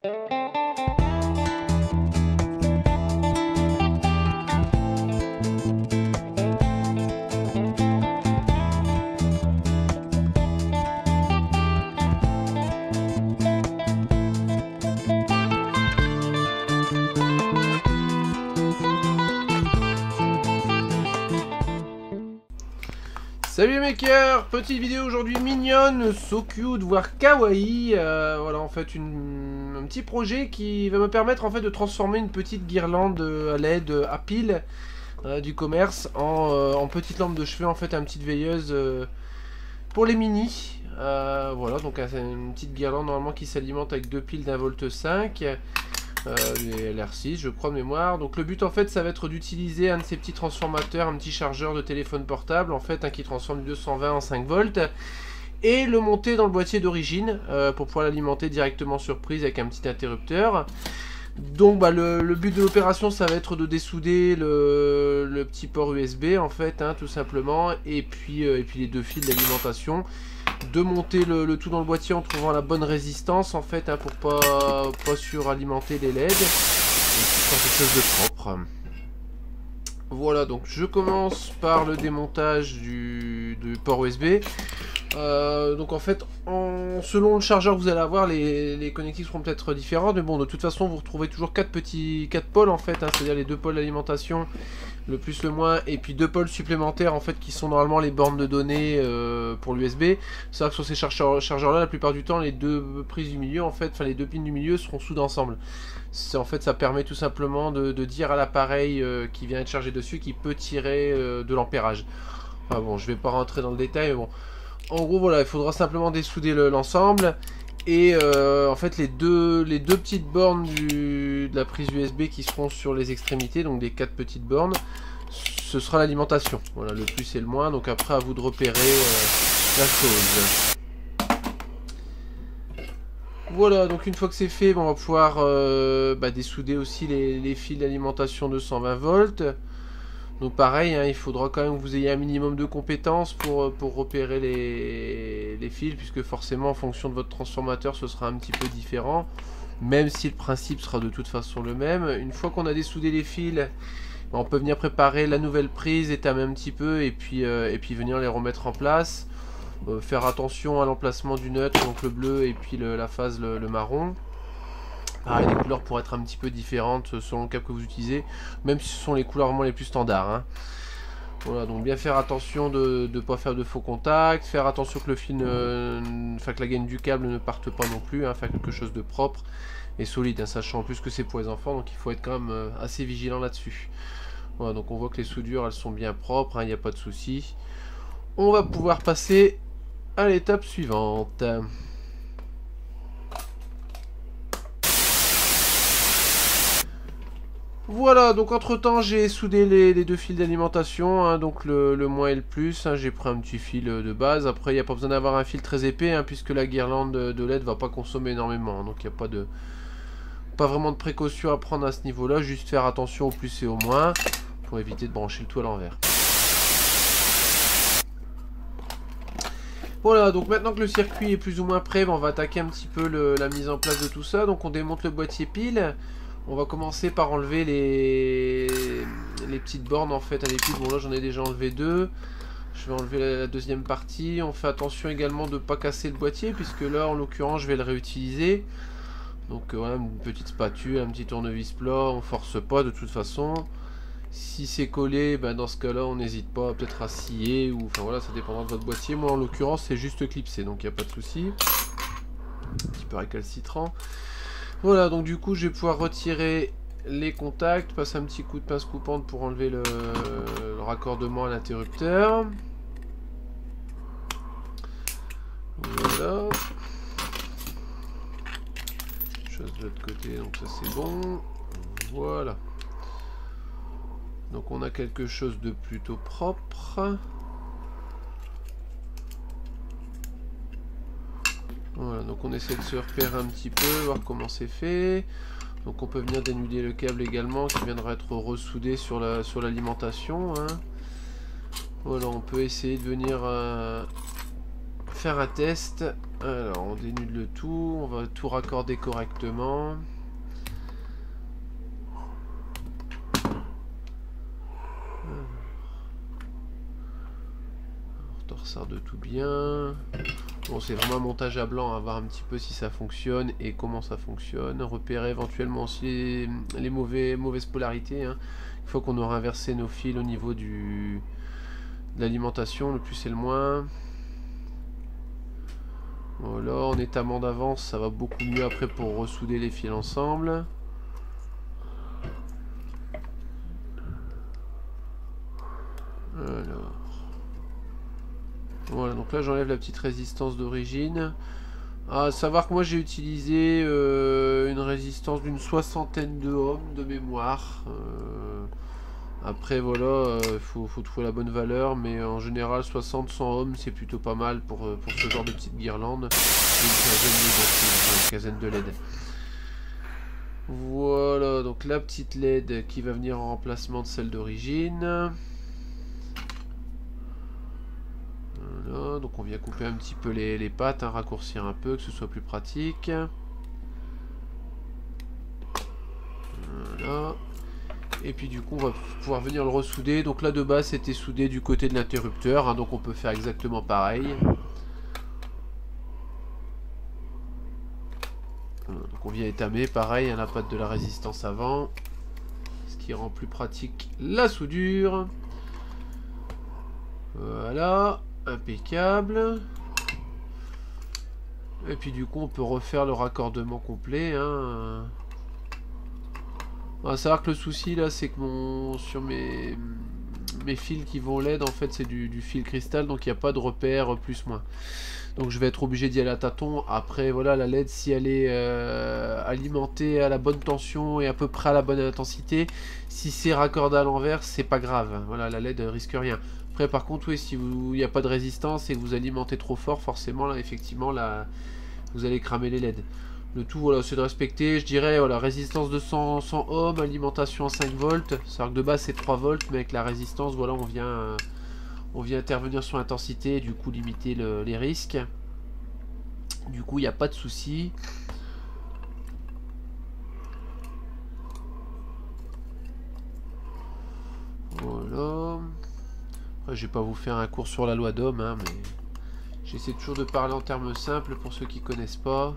Salut les makers, petite vidéo aujourd'hui mignonne, so cute, voire kawaii. Voilà, en fait un petit projet qui va me permettre en fait de transformer une petite guirlande à LED à pile du commerce en petite lampe de chevet, en fait, une petite veilleuse pour les mini. Voilà, donc une petite guirlande normalement qui s'alimente avec deux piles d'1,5 V, LR6 je crois de mémoire. Donc le but en fait ça va être d'utiliser un de ces petits transformateurs, un petit chargeur de téléphone portable en fait, qui transforme du 220 en 5 volts, et le monter dans le boîtier d'origine pour pouvoir l'alimenter directement sur prise avec un petit interrupteur. Donc le but de l'opération ça va être de dessouder le petit port USB en fait, tout simplement, et puis les deux fils d'alimentation, de monter le tout dans le boîtier en trouvant la bonne résistance en fait, pour pas suralimenter les LED, et faire quelque chose de propre. Voilà, donc je commence par le démontage du port USB. Donc en fait, selon le chargeur que vous allez avoir, les connectiques seront peut-être différentes, mais bon, de toute façon vous retrouvez toujours 4 pôles en fait, c'est-à-dire les deux pôles d'alimentation, le plus le moins, et puis deux pôles supplémentaires en fait qui sont normalement les bornes de données pour l'USB. C'est vrai que sur ces chargeurs là, la plupart du temps, les deux prises du milieu en fait, enfin les deux pins du milieu seront soudés ensemble. En fait, ça permet tout simplement de dire à l'appareil qui vient être chargé dessus qu'il peut tirer de l'ampérage. Ah bon, je vais pas rentrer dans le détail, mais bon. En gros, voilà, il faudra simplement dessouder l'ensemble. Et en fait, les deux petites bornes de la prise USB qui seront sur les extrémités, donc des 4 petites bornes, ce sera l'alimentation. Voilà, le plus et le moins. Donc après, à vous de repérer la chose. Voilà, donc une fois que c'est fait, on va pouvoir dessouder aussi les fils d'alimentation de 120 volts. Donc pareil, il faudra quand même que vous ayez un minimum de compétences pour repérer les fils, puisque forcément en fonction de votre transformateur ce sera un petit peu différent, même si le principe sera de toute façon le même. Une fois qu'on a dessoudé les fils, on peut venir préparer la nouvelle prise, étamer un petit peu, et puis venir les remettre en place. Faire attention à l'emplacement du neutre, donc le bleu, et puis la phase le marron. Pareil, les couleurs pourraient être un petit peu différentes selon le câble que vous utilisez, même si ce sont les couleurs vraiment les plus standards. Voilà, donc bien faire attention de ne pas faire de faux contacts, faire attention que le fil, que la gaine du câble ne parte pas non plus, faire quelque chose de propre et solide, sachant en plus que c'est pour les enfants, donc il faut être quand même assez vigilant là-dessus. Voilà, donc on voit que les soudures elles sont bien propres, il n'y a pas de souci. On va pouvoir passer à l'étape suivante. Voilà, donc entre temps j'ai soudé les deux fils d'alimentation, donc le moins et le plus. J'ai pris un petit fil de base. Après il n'y a pas besoin d'avoir un fil très épais, puisque la guirlande de LED va pas consommer énormément, donc il n'y a pas vraiment de précaution à prendre à ce niveau là. Juste faire attention au plus et au moins pour éviter de brancher le tout à l'envers. Voilà, donc maintenant que le circuit est plus ou moins prêt, on va attaquer un petit peu la mise en place de tout ça. Donc on démonte le boîtier pile. On va commencer par enlever les petites bornes en fait à l'épi. Bon là j'en ai déjà enlevé deux. Je vais enlever la deuxième partie. On fait attention également de ne pas casser le boîtier, puisque là en l'occurrence je vais le réutiliser. Donc voilà, une petite spatule, un petit tournevis plat, on force pas de toute façon. Si c'est collé, dans ce cas là on n'hésite pas peut-être à scier, ou enfin voilà, ça dépendra de votre boîtier. Moi en l'occurrence c'est juste clipsé, donc il n'y a pas de souci. Un petit peu récalcitrant. Voilà, donc du coup je vais pouvoir retirer les contacts, passer un petit coup de pince coupante pour enlever le raccordement à l'interrupteur. Voilà. Chose de l'autre côté, donc ça c'est bon. Voilà. Donc on a quelque chose de plutôt propre. Voilà, donc on essaie de se repérer un petit peu, voir comment c'est fait. Donc on peut venir dénuder le câble également, qui viendra être ressoudé sur l'alimentation. Voilà, on peut essayer de venir faire un test. Alors, on dénude le tout. On va tout raccorder correctement. On torsarde tout bien. Bon, c'est vraiment un montage à blanc, à voir un petit peu si ça fonctionne et comment ça fonctionne. Repérer éventuellement aussi les mauvaises polarités. Hein. Une fois qu'on aura inversé nos fils au niveau de l'alimentation, le plus et le moins. Voilà, en étamant d'avance, ça va beaucoup mieux après pour ressouder les fils ensemble. Alors. Voilà, donc là j'enlève la petite résistance d'origine. À savoir que moi j'ai utilisé une résistance d'une 60aine de ohms de mémoire. Après voilà, il faut trouver la bonne valeur, mais en général 60-100 ohms c'est plutôt pas mal pour ce genre de petite guirlande. Une quinzaine de LED. Voilà, donc la petite LED qui va venir en remplacement de celle d'origine. Voilà, donc on vient couper un petit peu les pattes, hein, raccourcir un peu, que ce soit plus pratique. Voilà. Et puis du coup on va pouvoir venir le ressouder. Donc là de base c'était soudé du côté de l'interrupteur, hein, donc on peut faire exactement pareil. Voilà, donc on vient étamer pareil, hein, la patte de la résistance avant. Ce qui rend plus pratique la soudure. Voilà. Impeccable. Et puis du coup on peut refaire le raccordement complet. Hein. On va savoir que le souci là c'est que sur mes fils qui vont LED en fait c'est du fil cristal, donc il n'y a pas de repère plus-moins. Donc je vais être obligé d'y aller à tâtons. Après voilà, la LED si elle est alimentée à la bonne tension et à peu près à la bonne intensité, si c'est raccordé à l'envers c'est pas grave. Voilà, la LED risque rien. Après par contre oui, si il n'y a pas de résistance et que vous alimentez trop fort, forcément là effectivement là vous allez cramer les LED. Le tout voilà, c'est de respecter, je dirais voilà, résistance de 100 ohms, alimentation à 5 volts. C'est vrai que de base c'est 3 volts, mais avec la résistance voilà on vient intervenir sur l'intensité et du coup limiter les risques. Du coup il n'y a pas de souci. Voilà. Je vais pas vous faire un cours sur la loi d'Ohm, hein, mais j'essaie toujours de parler en termes simples pour ceux qui connaissent pas.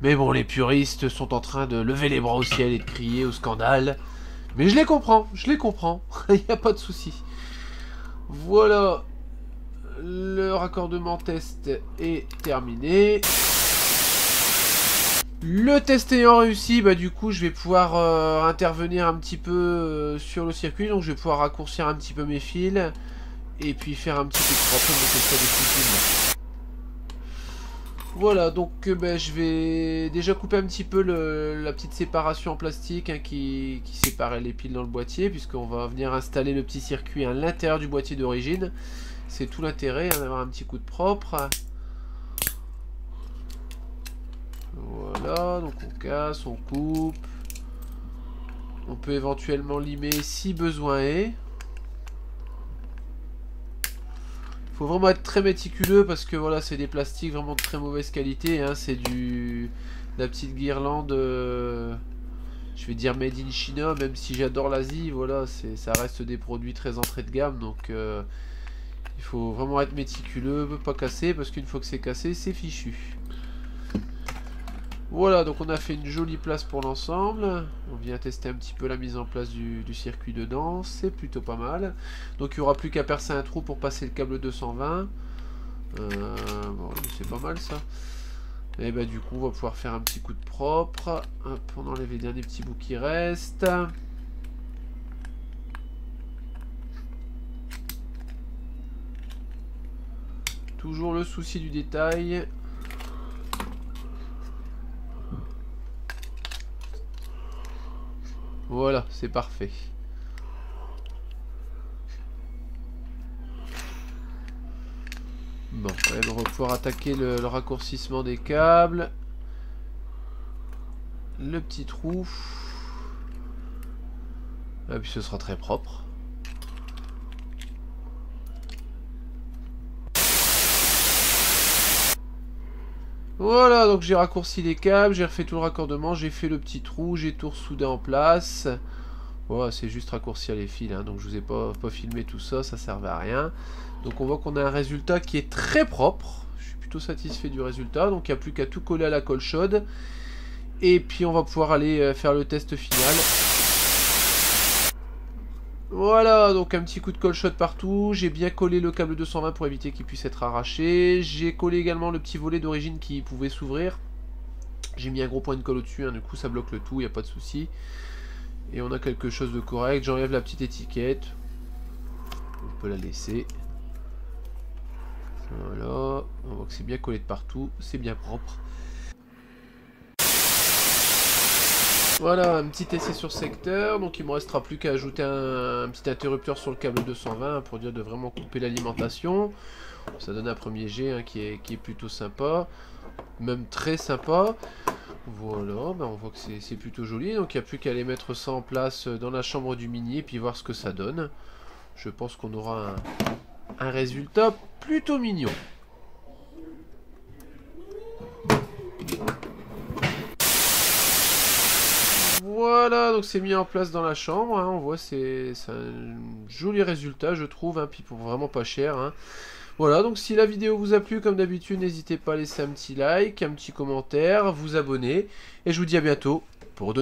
Mais bon, les puristes sont en train de lever les bras au ciel et de crier au scandale. Mais je les comprends, il n'y a pas de souci. Voilà, le raccordement test est terminé. Le test ayant réussi, bah du coup je vais pouvoir intervenir un petit peu sur le circuit. Donc je vais pouvoir raccourcir un petit peu mes fils. Et puis faire un petit peu de propre, monter ça définitivement. Voilà, donc je vais déjà couper un petit peu la petite séparation en plastique, hein, qui séparait les piles dans le boîtier, puisqu'on va venir installer le petit circuit à l'intérieur du boîtier d'origine. C'est tout l'intérêt, hein, d'avoir un petit coup de propre. Voilà, donc on casse, on coupe. On peut éventuellement limer si besoin est. Faut vraiment être très méticuleux parce que voilà, c'est des plastiques vraiment de très mauvaise qualité, hein. C'est la petite guirlande, je vais dire made in China, même si j'adore l'Asie, voilà, ça reste des produits très entrée de gamme, donc il faut vraiment être méticuleux, pas casser, parce qu'une fois que c'est cassé, c'est fichu. Voilà, donc on a fait une jolie place pour l'ensemble. On vient tester un petit peu la mise en place du circuit dedans. C'est plutôt pas mal. Donc il n'y aura plus qu'à percer un trou pour passer le câble 220. Bon, c'est pas mal ça. Et bah du coup on va pouvoir faire un petit coup de propre. Hop, on enlève les derniers petits bouts qui restent. Toujours le souci du détail. Voilà, c'est parfait. Bon, on va pouvoir attaquer le raccourcissement des câbles. Le petit trou. Et puis ce sera très propre. Voilà, donc j'ai raccourci les câbles, j'ai refait tout le raccordement, j'ai fait le petit trou, j'ai tout ressoudé en place. Voilà, c'est juste raccourcir les fils, hein, donc je vous ai pas filmé tout ça, ça servait à rien. Donc on voit qu'on a un résultat qui est très propre. Je suis plutôt satisfait du résultat, donc il n'y a plus qu'à tout coller à la colle chaude. Et puis on va pouvoir aller faire le test final. Voilà, donc un petit coup de colle chaude partout. J'ai bien collé le câble 220 pour éviter qu'il puisse être arraché. J'ai collé également le petit volet d'origine qui pouvait s'ouvrir. J'ai mis un gros point de colle au-dessus, hein, du coup ça bloque le tout, il n'y a pas de souci. Et on a quelque chose de correct. J'enlève la petite étiquette. On peut la laisser. Voilà, on voit que c'est bien collé de partout, c'est bien propre. Voilà, un petit essai sur secteur, donc il me restera plus qu'à ajouter un petit interrupteur sur le câble 220 pour dire de vraiment couper l'alimentation. Ça donne un premier jet, hein, qui est plutôt sympa, même très sympa. Voilà, ben on voit que c'est plutôt joli, donc il n'y a plus qu'à aller mettre ça en place dans la chambre du mini et puis voir ce que ça donne. Je pense qu'on aura un résultat plutôt mignon. Voilà, donc c'est mis en place dans la chambre, hein, on voit c'est un joli résultat je trouve, hein, puis pour vraiment pas cher. Hein. Voilà, donc si la vidéo vous a plu, comme d'habitude, n'hésitez pas à laisser un petit like, un petit commentaire, vous abonner, et je vous dis à bientôt pour de